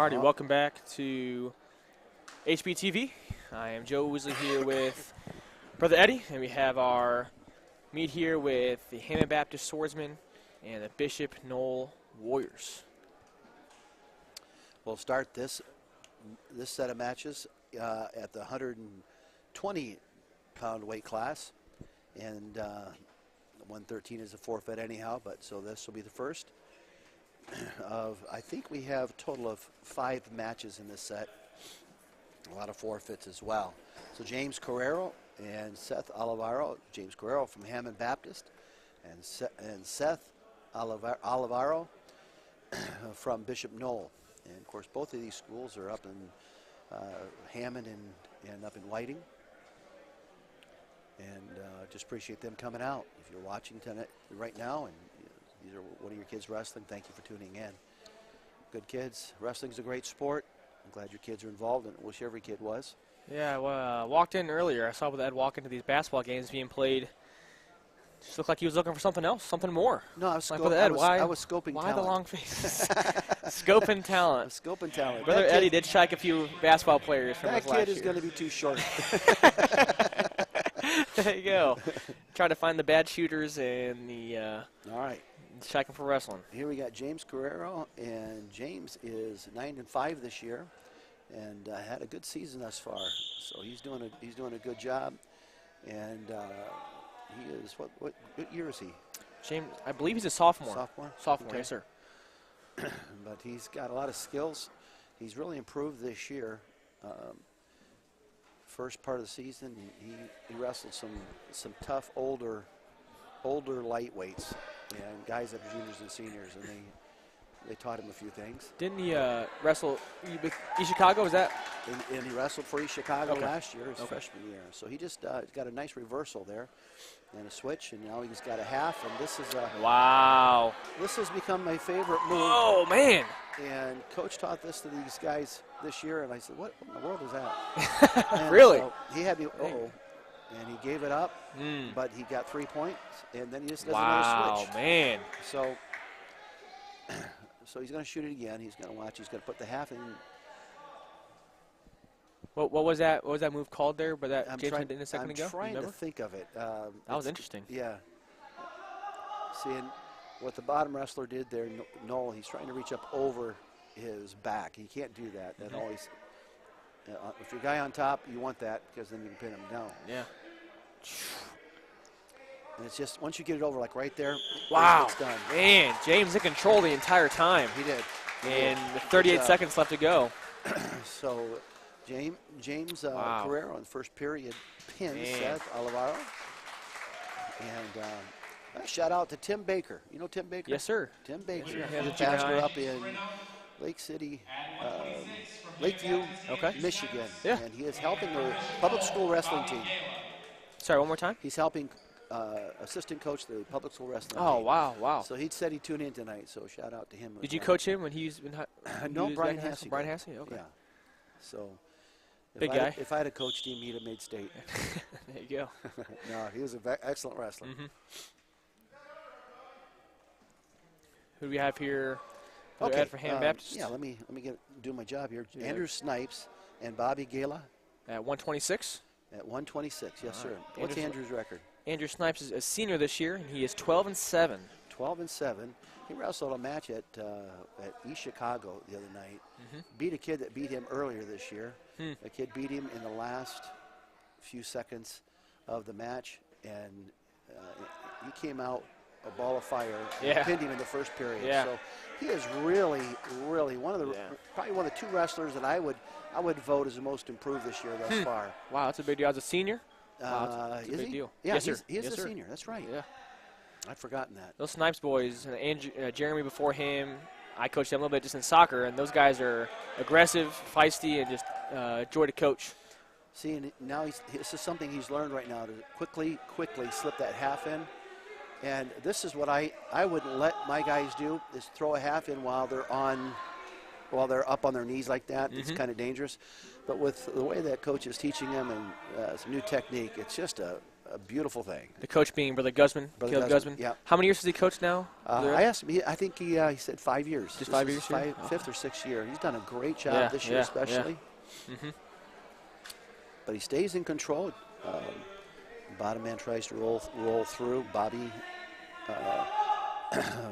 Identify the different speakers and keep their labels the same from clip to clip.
Speaker 1: Alrighty, welcome back to HBTV. I am Joe Weasley here with Brother Eddie, and we have our meet here with the Hammond Baptist Swordsmen and the Bishop Noll Warriors.
Speaker 2: We'll start this set of matches at the 120-pound weight class, and 113 is a forfeit anyhow, but so this will be the first of, I think we have a total of 5 matches in this set. A lot of forfeits as well. So James Carrero and Seth Olivaro. James Carrero from Hammond Baptist, and Seth Olivaro from Bishop Noll. And of course, both of these schools are up in Hammond and up in Whiting. And just appreciate them coming out. If you're watching tonight, right now, and these are one of your kids wrestling, thank you for tuning in. Good kids. Wrestling's a great sport. I'm glad your kids are involved, and I wish every kid was.
Speaker 1: Yeah, well, walked in earlier. I saw with Ed walk into these basketball games being played. Just looked like he was looking for something else, something more.
Speaker 2: No, I was,
Speaker 1: like
Speaker 2: I was scoping
Speaker 1: why
Speaker 2: talent.
Speaker 1: the long face? Scoping talent.
Speaker 2: Scoping talent.
Speaker 1: Brother Eddie did strike a few basketball players from his last year.
Speaker 2: That kid is going to be too short.
Speaker 1: There you go. Trying to find the bad shooters and the
Speaker 2: all right.
Speaker 1: striking for wrestling.
Speaker 2: Here we got James Carrero, and James is 9-5 this year, and had a good season thus far. So he's doing a good job, and he is what year is he?
Speaker 1: James, I believe he's a sophomore.
Speaker 2: Sophomore,
Speaker 1: okay. Yes, sir.
Speaker 2: But he's got a lot of skills. He's really improved this year. First part of the season, he wrestled some tough older lightweights and guys that are juniors and seniors, and they taught him a few things.
Speaker 1: Didn't he wrestle with East Chicago? Was that?
Speaker 2: And he wrestled for East Chicago
Speaker 1: okay.
Speaker 2: last year, his freshman year. So he just got a nice reversal there and a switch, and now he's got a half, and this is a
Speaker 1: wow.
Speaker 2: This has become my favorite move.
Speaker 1: Oh man!
Speaker 2: And Coach taught this to these guys this year, and I said, "What in the world is that?"
Speaker 1: Really?
Speaker 2: So he had me. And he gave it up, but he got 3 points, and then he just does another switch.
Speaker 1: Wow, man!
Speaker 2: So he's going to shoot it again. He's going to watch. He's going to put the half in.
Speaker 1: What was that? What was that move called there? But that James did a second ago.
Speaker 2: I'm trying to think of it.
Speaker 1: That was interesting.
Speaker 2: Yeah. Seeing what the bottom wrestler did there, Noll, he's trying to reach up over his back. He can't do that. That always. If you're a guy on top, you want that because then you can pin him down.
Speaker 1: Yeah.
Speaker 2: And it's just once you get it over, like right there.
Speaker 1: Wow.
Speaker 2: It's done.
Speaker 1: Man, James in control the entire time.
Speaker 2: He did.
Speaker 1: And 38 seconds left to go.
Speaker 2: So James Carrero in the first period pins Seth Olivaro. And a shout out to Tim Baker. You know Tim Baker?
Speaker 1: Yes, sir.
Speaker 2: Tim Baker.
Speaker 1: Yeah,
Speaker 2: He's a pastor up in Lakeview, Michigan.
Speaker 1: Yeah.
Speaker 2: And he is helping the public school wrestling team.
Speaker 1: Sorry, one more time?
Speaker 2: He's helping assistant coach the public school wrestling team.
Speaker 1: Oh, wow.
Speaker 2: So he said he'd tune in tonight, so shout out to him.
Speaker 1: Did you coach him when he was in
Speaker 2: No, Brian Hassey.
Speaker 1: Brian Hassey? Okay.
Speaker 2: Yeah. So
Speaker 1: big guy.
Speaker 2: If I had coached him, he'd have made state.
Speaker 1: There you go.
Speaker 2: No, he was an excellent wrestler.
Speaker 1: Who do we have here?
Speaker 2: Okay,
Speaker 1: for Hammond Baptist.
Speaker 2: Yeah, let me do my job here. Yeah. Andrew Snipes and Bobby Gala.
Speaker 1: At 126?
Speaker 2: At 126, yes, sir.
Speaker 1: Right.
Speaker 2: What's Andrew's record?
Speaker 1: Andrew Snipes is a senior this year, and he is 12-7.
Speaker 2: 12-7. He wrestled a match at East Chicago the other night. Beat a kid that beat him earlier this year. The kid beat him in the last few seconds of the match, and he came out a ball of fire and pinned him in the first period.
Speaker 1: Yeah.
Speaker 2: So he is really probably one of the two wrestlers that I would vote as the most improved this year thus far.
Speaker 1: Wow, that's a big deal. As a senior? Wow, that's a big deal.
Speaker 2: Yeah,
Speaker 1: yes, sir.
Speaker 2: He is
Speaker 1: yes,
Speaker 2: a
Speaker 1: sir.
Speaker 2: senior. That's right.
Speaker 1: Yeah.
Speaker 2: I'd forgotten that.
Speaker 1: Those Snipes boys, Jeremy before him, I coached them a little bit just in soccer, and those guys are aggressive, feisty, and just joy to coach.
Speaker 2: See, and now this is something he's learned right now, to quickly slip that half in. And this is what I wouldn't let my guys do, is throw a half in while they're up on their knees like that. It's kind of dangerous. But with the way that coach is teaching them and some new technique, it's just a beautiful thing.
Speaker 1: The coach being Brother Guzman,
Speaker 2: Brother
Speaker 1: Caleb Guzman.
Speaker 2: Yeah.
Speaker 1: How many years has he coached now?
Speaker 2: I asked him. I think he said 5 years.
Speaker 1: Just 5 years.
Speaker 2: Fifth or sixth year. He's done a great job this year, especially.
Speaker 1: Yeah.
Speaker 2: But he stays in control. Bottom man tries to roll through. Bobby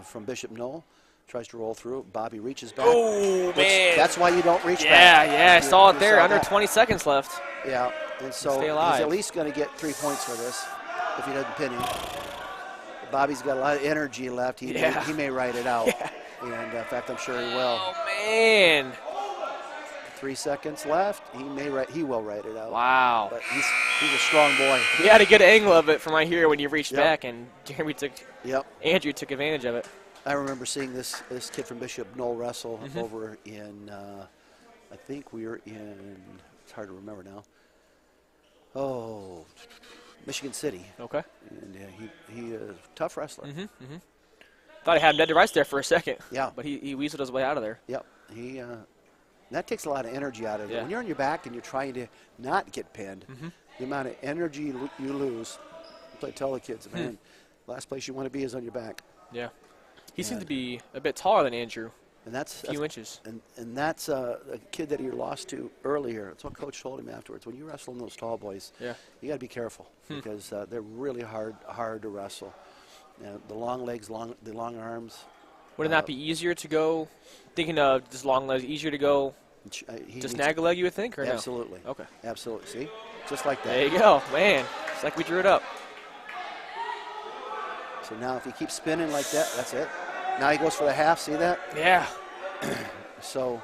Speaker 2: from Bishop Noll tries to roll through. Bobby reaches back.
Speaker 1: Oh, man.
Speaker 2: That's why you don't reach back.
Speaker 1: Yeah, I saw it there. Under 20 seconds left.
Speaker 2: Yeah, and so
Speaker 1: Stay
Speaker 2: he's
Speaker 1: alive.
Speaker 2: at least going to get 3 points for this if he doesn't pin him. Bobby's got a lot of energy left. He may ride it out.
Speaker 1: Yeah.
Speaker 2: And in fact, I'm sure he will.
Speaker 1: Oh, man.
Speaker 2: 3 seconds left. He will ride it out.
Speaker 1: Wow.
Speaker 2: But he's a strong boy.
Speaker 1: He had a good angle of it from right here when you reached back, and Andrew took advantage of it.
Speaker 2: I remember seeing this kid from Bishop Noll wrestle over in, I think we were in, it's hard to remember now. Oh, Michigan City.
Speaker 1: Okay.
Speaker 2: And he is a tough wrestler.
Speaker 1: Thought he had him dead to rights there for a second.
Speaker 2: Yeah.
Speaker 1: But he weaseled his way out of there.
Speaker 2: Yep. That takes a lot of energy out of it. When you're on your back and you're trying to not get pinned, the amount of energy you lose. I tell the kids, man, last place you want to be is on your back.
Speaker 1: Yeah. He seemed to be a bit taller than Andrew.
Speaker 2: And that's
Speaker 1: a few inches.
Speaker 2: And that's a kid that he lost to earlier. That's what Coach told him afterwards. When you wrestle those tall boys, you got to be careful because they're really hard to wrestle. The long legs, the long arms.
Speaker 1: Would it not be easier to go, thinking of just long legs, easier to go to snag a leg, you would think, or
Speaker 2: absolutely.
Speaker 1: No? Okay.
Speaker 2: Absolutely. See? Just like that.
Speaker 1: There you go. Man, it's like we drew it up.
Speaker 2: So now if he keeps spinning like that, that's it. Now he goes for the half. See that?
Speaker 1: Yeah.
Speaker 2: So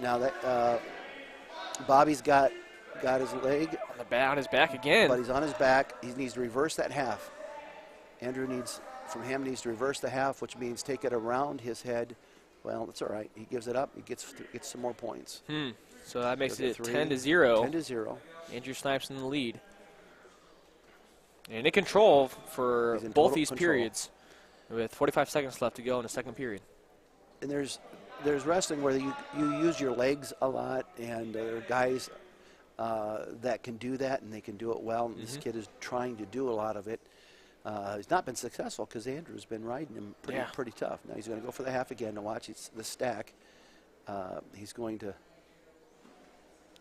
Speaker 2: now that Bobby's got his leg.
Speaker 1: On his back again.
Speaker 2: But he's on his back. He needs to reverse that half. Andrew needs to reverse the half, which means take it around his head. Well, that's all right. He gives it up. He gets some more points.
Speaker 1: So that makes it 10-0.
Speaker 2: 10-0.
Speaker 1: Andrew Snipes in the lead. And in control for both these periods with 45 seconds left to go in the second period.
Speaker 2: And there's wrestling where you use your legs a lot, and there are guys that can do that, and they can do it well. And this kid is trying to do a lot of it. He's not been successful because Andrew's been riding him pretty tough. Now he's going to go for the half again to watch the stack. He's going to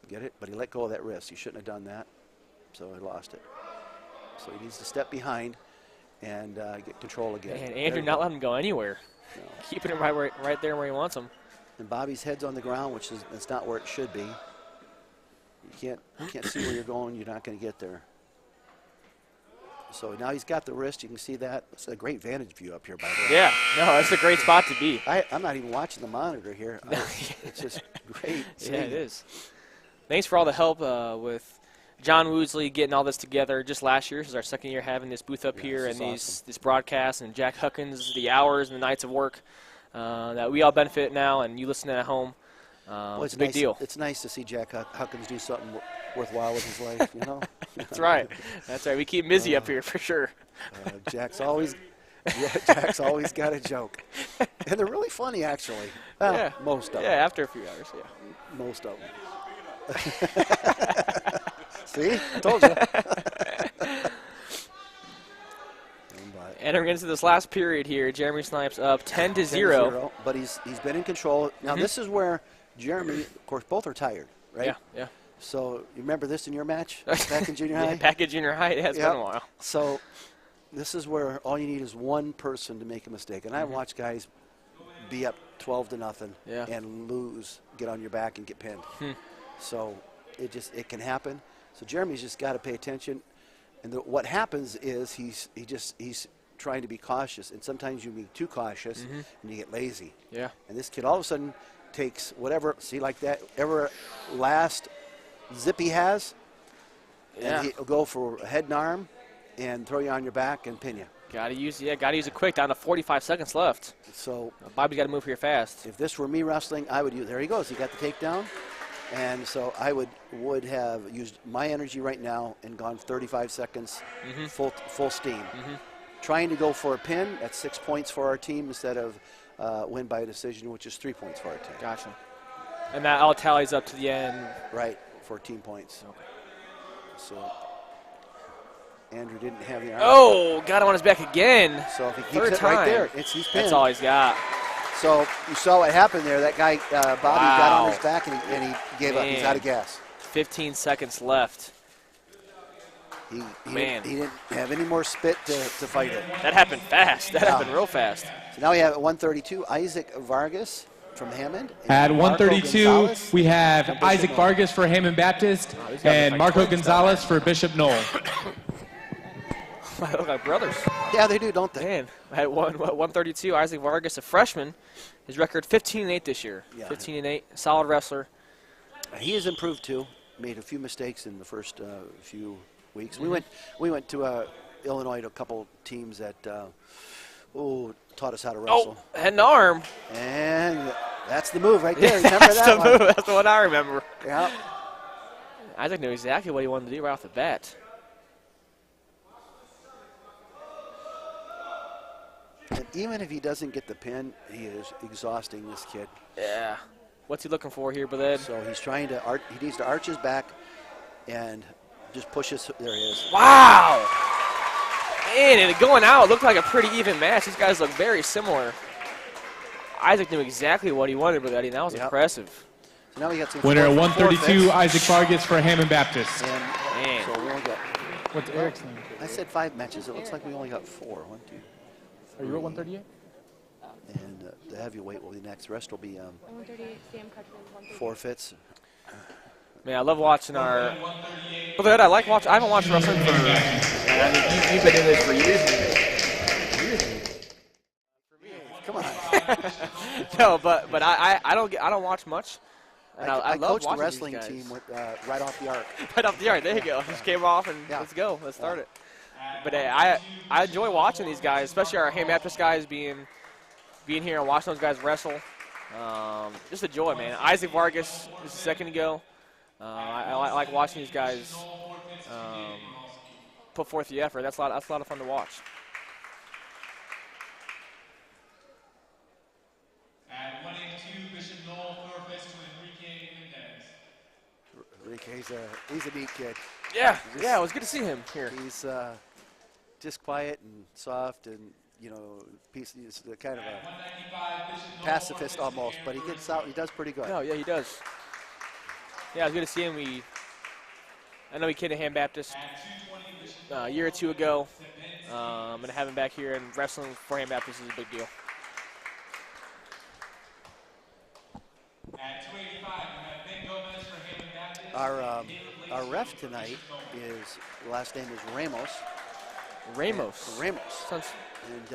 Speaker 2: get it, but he let go of that wrist. He shouldn't have done that, so he lost it. So he needs to step behind and get control again.
Speaker 1: And Andrew not letting him go anywhere.
Speaker 2: No.
Speaker 1: Keeping him right there where he wants him.
Speaker 2: And Bobby's head's on the ground, which is that's not where it should be. You can't see where you're going. You're not going to get there. So now he's got the wrist. You can see that. It's a great vantage view up here, by the way.
Speaker 1: Yeah, no, that's a great spot to be.
Speaker 2: I'm not even watching the monitor here. It's just great.
Speaker 1: Yeah, it is. Thanks for all the help with John Woosley getting all this together just last year. This is our second year having this booth up here and this broadcast, and Jack Huckins, the hours and the nights of work that we all benefit now, and you listening at home.
Speaker 2: Well,
Speaker 1: it's a big deal.
Speaker 2: It's nice to see Jack Huckins do something worthwhile with his life, you know?
Speaker 1: That's right. That's right. We keep him busy up here for sure.
Speaker 2: Jack's always got a joke. And they're really funny, actually. Well, most of them.
Speaker 1: Yeah, after a few hours,
Speaker 2: Most of them. See? I told you.
Speaker 1: Entering into this last period here, Jeremy Snipes up 10-0.
Speaker 2: But he's been in control. Now, this is where Jeremy, of course, both are tired, right?
Speaker 1: Yeah.
Speaker 2: So you remember this in your match back in junior high?
Speaker 1: Back in junior high, it has been a while.
Speaker 2: So this is where all you need is one person to make a mistake. And I watch guys be up 12-0 and lose, get on your back and get pinned. So it can happen. So Jeremy's just got to pay attention. And what happens is he's trying to be cautious, and sometimes you be too cautious and you get lazy.
Speaker 1: Yeah.
Speaker 2: And this kid all of a sudden takes whatever, see like that, ever last zip he has, and he'll go for a head and arm and throw you on your back and pin you.
Speaker 1: Gotta use it quick, down to 45 seconds left.
Speaker 2: So
Speaker 1: Bobby's got to move here fast.
Speaker 2: If this were me wrestling, I would use, there he goes, he got the takedown. And so I would have used my energy right now and gone 35 seconds full steam. Trying to go for a pin, that's 6 points for our team instead of win by a decision, which is 3 points for our team.
Speaker 1: Gotcha. And that all tallies up to the end.
Speaker 2: Right, 14 points.
Speaker 1: Okay.
Speaker 2: So Andrew didn't have the arm.
Speaker 1: Oh, got him on his back again.
Speaker 2: So if he keeps
Speaker 1: Third
Speaker 2: it right
Speaker 1: time.
Speaker 2: there, he's pinned.
Speaker 1: That's all he's got.
Speaker 2: So you saw what happened there. That guy, Bobby, got on
Speaker 1: Wow.
Speaker 2: his back and he gave up. He's
Speaker 1: Man.
Speaker 2: out of gas.
Speaker 1: 15 seconds left.
Speaker 2: He
Speaker 1: Man.
Speaker 2: didn't have any more spit to fight it.
Speaker 1: That happened fast. That happened real fast.
Speaker 2: So now we have at 132, Isaac Vargas from Hammond. and
Speaker 3: At
Speaker 2: Marco
Speaker 3: 132,
Speaker 2: Gonzalez
Speaker 3: we have
Speaker 2: from Bishop
Speaker 3: Isaac
Speaker 2: Knoll.
Speaker 3: Vargas for Hammond Baptist
Speaker 1: these guys look
Speaker 3: and
Speaker 1: like
Speaker 3: Marco
Speaker 1: twins
Speaker 3: Gonzalez for Bishop Knoll.
Speaker 1: They look like brothers.
Speaker 2: Yeah, they do, don't they?
Speaker 1: Man, at 132, Isaac Vargas, a freshman. His record 15-8 this year.
Speaker 2: Yeah.
Speaker 1: 15-8, solid wrestler.
Speaker 2: He has improved too. Made a few mistakes in the first few weeks. We went to Illinois to a couple teams that taught us how to wrestle.
Speaker 1: Oh, had an arm.
Speaker 2: And that's the move right there. Remember
Speaker 1: That's
Speaker 2: that
Speaker 1: the
Speaker 2: one?
Speaker 1: move. That's the one I remember.
Speaker 2: Yeah.
Speaker 1: Isaac knew exactly what he wanted to do right off the bat.
Speaker 2: And even if he doesn't get the pin, he is exhausting this kid.
Speaker 1: Yeah. What's he looking for here, Ed?
Speaker 2: So he's trying to he needs to arch his back and just push his. There he is.
Speaker 1: Wow. Man, and going out, it looked like a pretty even match. These guys look very similar. Isaac knew exactly what he wanted, Eddie. That was impressive.
Speaker 2: So now we got some
Speaker 3: Winner at
Speaker 2: forfeits.
Speaker 3: 132, Isaac Vargas for Hammond Baptist.
Speaker 2: And
Speaker 1: Man.
Speaker 2: so we only got.
Speaker 3: What's Eric's name?
Speaker 2: I said 5 matches. It looks like we only got 4. 1, 2.
Speaker 3: Are you at 138?
Speaker 2: And the heavyweight will be next. The rest will be
Speaker 4: 138, Sam Cutman, 138.
Speaker 2: forfeits.
Speaker 1: Man, I love watching our. Ed, I like watching. I haven't watched wrestling for. I mean, you've been doing this for years.
Speaker 2: Come on.
Speaker 1: No, but I don't watch much. And
Speaker 2: I
Speaker 1: love
Speaker 2: coached the
Speaker 1: watching
Speaker 2: wrestling
Speaker 1: these guys.
Speaker 2: team with, right off the arc.
Speaker 1: Right off the yard. There you go. Just came off and
Speaker 2: Yeah.
Speaker 1: let's go. Let's start it. But I enjoy watching these guys, especially our Hammond Baptist guys being here and watching those guys wrestle. Just a joy, man. Isaac Vargas just a second ago. I like watching these guys put forth the effort. That's a lot of fun to watch.
Speaker 5: At 182, Bishop Knoll forfeits to Enrique Mendez.
Speaker 2: Enrique's he's a neat kid.
Speaker 1: Yeah, it was good to see him here.
Speaker 2: He's just quiet and soft and, you know, he's kind of a
Speaker 5: 195, Bishop Knoll
Speaker 2: pacifist
Speaker 5: forfeits to
Speaker 2: almost, but he gets out. He does pretty good.
Speaker 1: No, yeah, he does. Yeah, it was good to see him. I know he came to Hammond Baptist a year or two ago, and to have him back here and wrestling for Hammond Baptist is a big deal.
Speaker 5: At 285, we have Ben Gomez for Hammond Baptist.
Speaker 2: Our ref tonight is, the last name is Ramos.
Speaker 1: Ramos.
Speaker 2: And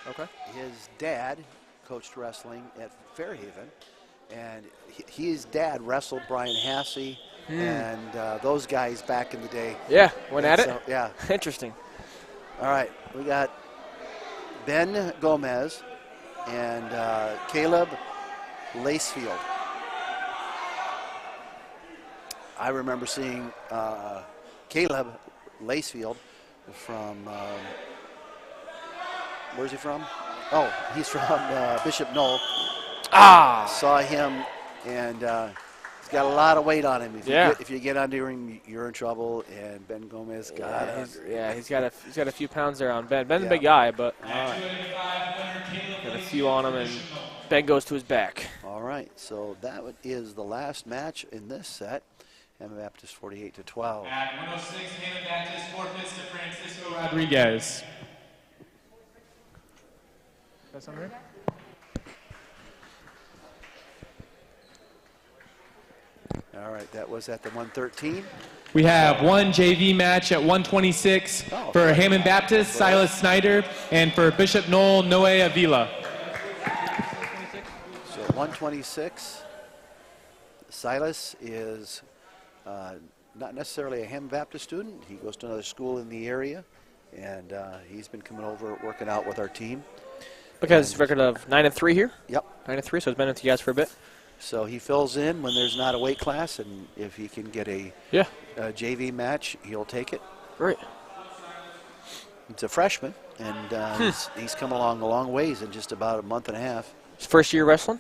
Speaker 1: Okay.
Speaker 2: his dad coached wrestling at Fairhaven, and his dad wrestled Brian Hassey and those guys back in the day.
Speaker 1: Yeah, went at
Speaker 2: So,
Speaker 1: it.
Speaker 2: yeah.
Speaker 1: Interesting.
Speaker 2: All right, we got Ben Gomez and Caleb Lacefield. I remember seeing Caleb Lacefield from, where's he from? Oh, he's from Bishop Knoll. Saw him, and he's got a lot of weight on him. If you get under him, you're in trouble. And Ben Gomez got
Speaker 1: He's got a few pounds there on Ben. Ben's a
Speaker 2: Yeah.
Speaker 1: big guy, but
Speaker 5: At 285, winner Caleb
Speaker 1: got a
Speaker 5: Lacefield
Speaker 1: few on him,
Speaker 5: for
Speaker 1: and
Speaker 5: Bishop Knoll.
Speaker 1: Ben goes to his back.
Speaker 2: All right, so that is the last match in this set. Hammond Baptist 48-12.
Speaker 5: At 106, Hammond Baptist forfeits to Francisco
Speaker 3: Rodriguez. That's on right?
Speaker 2: All right, that was at the 113.
Speaker 3: We have one JV match at 126 for Hammond Baptist, Silas Snyder, and for Bishop Knoll, Noe Avila.
Speaker 2: So 126, Silas is not necessarily a Hammond Baptist student. He goes to another school in the area, and he's been coming over, working out with our team.
Speaker 1: Because record of 9-3 here.
Speaker 2: Yep.
Speaker 1: 9-3, so he's been with you guys for a bit.
Speaker 2: So he fills in when there's not a weight class, and if he can get a JV match, he'll take it.
Speaker 1: Great.
Speaker 2: He's a freshman, and he's come along a long ways in just about a month and a half.
Speaker 1: His first year wrestling?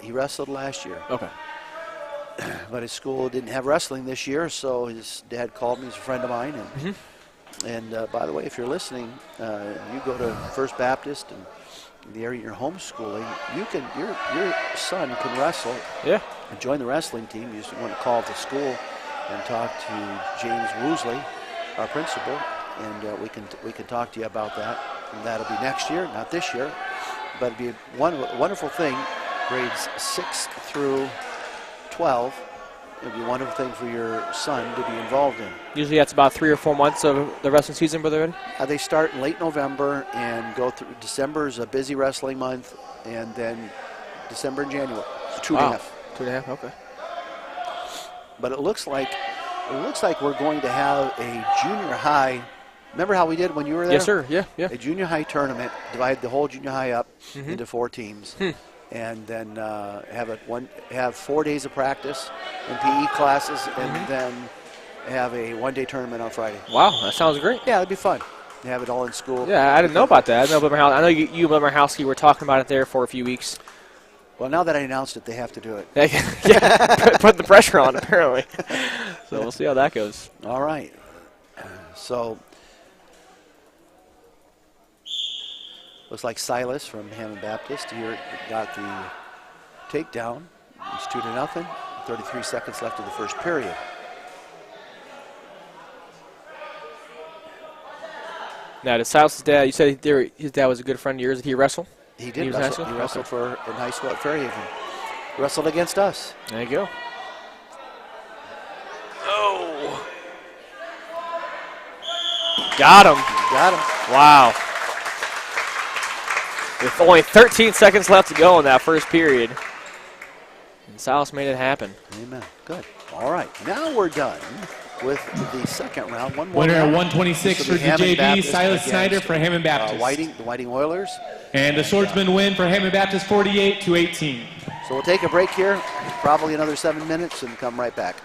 Speaker 2: He wrestled last year,
Speaker 1: Okay.
Speaker 2: but his school didn't have wrestling this year, so his dad called me. He's a friend of mine, and And by the way, if you're listening, you go to First Baptist and the area you're homeschooling, your son can wrestle.
Speaker 1: Yeah.
Speaker 2: And join the wrestling team. You just want to call the school and talk to James Woosley, our principal, and we can talk to you about that. And that'll be next year, not this year, but it'll be one wonderful thing. Grades 6 through 12. It'd be a wonderful thing for your son to be involved in.
Speaker 1: Usually that's about 3 or 4 months of the wrestling season, Brother Ed?
Speaker 2: They start in late November and go through. December is a busy wrestling month, and then December and January. So 2.5.
Speaker 1: 2.5, okay.
Speaker 2: But it looks like we're going to have a junior high. Remember how we did when you were there?
Speaker 1: Yes, sir. Yeah.
Speaker 2: A junior high tournament, divide the whole junior high up into 4 teams. And then have 4 days of practice and PE classes, and then have a 1-day tournament on Friday.
Speaker 1: Wow, that sounds great.
Speaker 2: Yeah, it'd be fun. Have it all in school.
Speaker 1: Yeah, I didn't know about that. I know you and Blimmerhowski were talking about it there for a few weeks.
Speaker 2: Well, now that I announced it, they have to do it.
Speaker 1: Yeah, put the pressure on, apparently. So we'll see how that goes.
Speaker 2: All right. So looks like Silas from Hammond Baptist here got the takedown. It's 2-0. 33 seconds left of the first period.
Speaker 1: Now, did Silas' dad, you said his dad was a good friend of yours. Did he wrestle?
Speaker 2: He did
Speaker 1: was in high school?
Speaker 2: wrestle. He wrestled in high school at Fairhaven. Wrestled against us.
Speaker 1: There you go. Oh. Got him.
Speaker 2: Got him.
Speaker 1: Wow. With only 13 seconds left to go in that first period. And Silas made it happen.
Speaker 2: Amen. Good. All right. Now we're done with the second round. One more
Speaker 3: Winner at
Speaker 2: round.
Speaker 3: 126 for the
Speaker 2: Hammond
Speaker 3: JV,
Speaker 2: Baptist
Speaker 3: Silas
Speaker 2: against,
Speaker 3: Snyder for Hammond Baptist.
Speaker 2: the Whiting Oilers.
Speaker 3: And the Swordsmen win for Hammond Baptist 48-18.
Speaker 2: So we'll take a break here, probably another 7 minutes, and come right back.